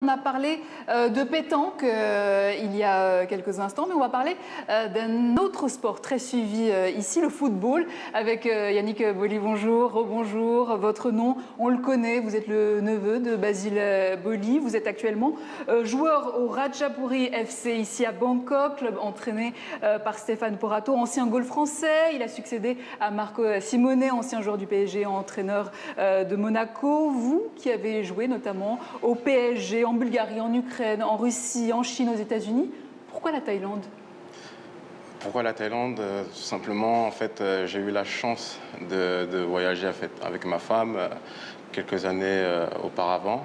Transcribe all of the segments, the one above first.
On a parlé de pétanque il y a quelques instants, mais on va parler d'un autre sport très suivi ici, le football, avec Yannick Boli. Bonjour, rebonjour. Votre nom, on le connaît, vous êtes le neveu de Basile Boli. Vous êtes actuellement joueur au Ratchapuri FC ici à Bangkok, club entraîné par Stéphane Porato, ancien goal français. Il a succédé à Marco Simone, ancien joueur du PSG, entraîneur de Monaco. Vous qui avez joué notamment au PSG, en Bulgarie, en Ukraine, en Russie, en Chine, aux États-Unis. Pourquoi la Thaïlande? Pourquoi la Thaïlande? Tout simplement, en fait, j'ai eu la chance de voyager avec ma femme quelques années auparavant.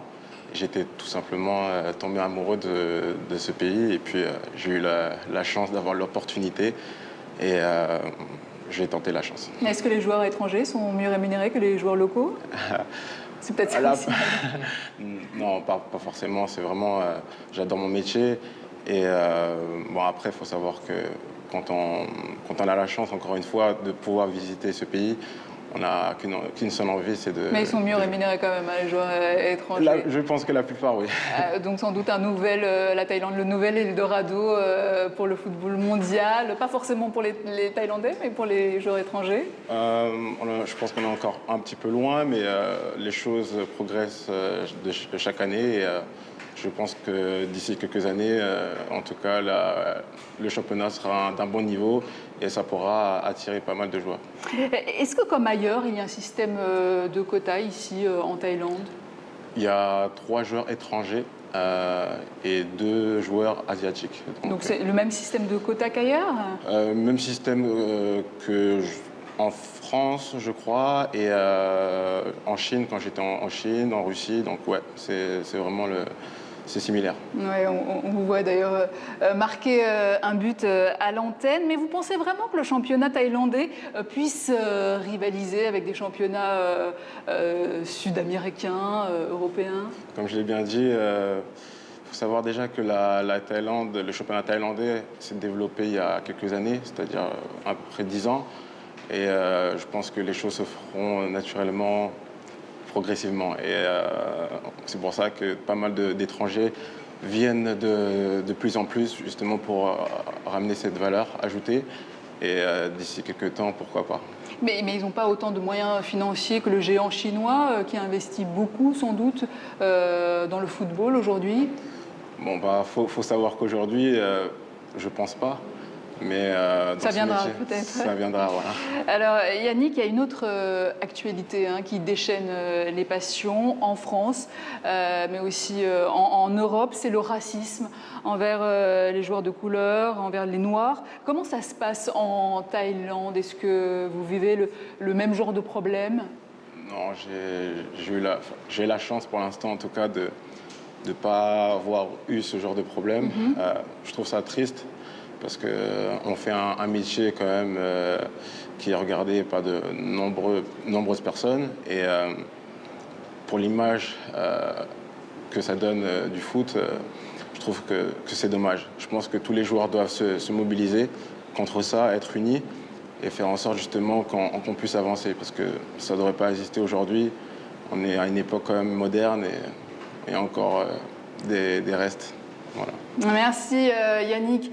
J'étais tout simplement tombé amoureux de ce pays et puis j'ai eu la chance d'avoir l'opportunité et j'ai tenté la chance. Est-ce que les joueurs étrangers sont mieux rémunérés que les joueurs locaux? C'est peut-être ça aussi. Non, pas forcément. C'est vraiment, j'adore mon métier. Et bon, après, il faut savoir que quand on a la chance, encore une fois, de pouvoir visiter ce pays, on n'a qu'une seule envie, c'est de... Mais ils sont mieux rémunérés quand même, les joueurs étrangers. Là, je pense que la plupart, oui. Donc sans doute la Thaïlande, le nouvel Eldorado pour le football mondial. Pas forcément pour les Thaïlandais, mais pour les joueurs étrangers. Je pense qu'on est encore un petit peu loin, mais les choses progressent de chaque année. Et, je pense que d'ici quelques années, en tout cas, le championnat sera d'un bon niveau et ça pourra attirer pas mal de joueurs. Est-ce que, comme ailleurs, il y a un système de quotas ici en Thaïlande? Il y a 3 joueurs étrangers et 2 joueurs asiatiques. Donc c'est le même système de quotas qu'ailleurs? Même système en France, je crois, et en Chine, quand j'étais en Chine, en Russie. Donc ouais, c'est vraiment c'est similaire. Ouais, on vous voit d'ailleurs marquer un but à l'antenne. Mais vous pensez vraiment que le championnat thaïlandais puisse rivaliser avec des championnats sud-américains, européens? Comme je l'ai bien dit, faut savoir déjà que la Thaïlande, le championnat thaïlandais s'est développé il y a quelques années, c'est-à-dire à peu près 10 ans. Et je pense que les choses se feront naturellement, progressivement. Et c'est pour ça que pas mal d'étrangers viennent de plus en plus, justement pour ramener cette valeur ajoutée. Et d'ici quelques temps, pourquoi pas. Mais ils n'ont pas autant de moyens financiers que le géant chinois qui investit beaucoup, sans doute, dans le football aujourd'hui. Bon, bah, faut savoir qu'aujourd'hui, je pense pas. Mais ça viendra peut-être. Ça viendra, voilà. Alors Yannick, il y a une autre actualité qui déchaîne les passions en France, mais aussi en Europe, c'est le racisme envers les joueurs de couleur, envers les Noirs. Comment ça se passe en Thaïlande? Est-ce que vous vivez le même genre de problème? Non, j'ai la chance pour l'instant, en tout cas, de ne pas avoir eu ce genre de problème. Je trouve ça triste. Parce qu'on fait un métier quand même qui est regardé par de nombreuses personnes. Et pour l'image que ça donne du foot, je trouve que c'est dommage. Je pense que tous les joueurs doivent se mobiliser contre ça, être unis et faire en sorte justement qu'on puisse avancer. Parce que ça ne devrait pas exister aujourd'hui. On est à une époque quand même moderne et encore des restes. Voilà. Merci Yannick.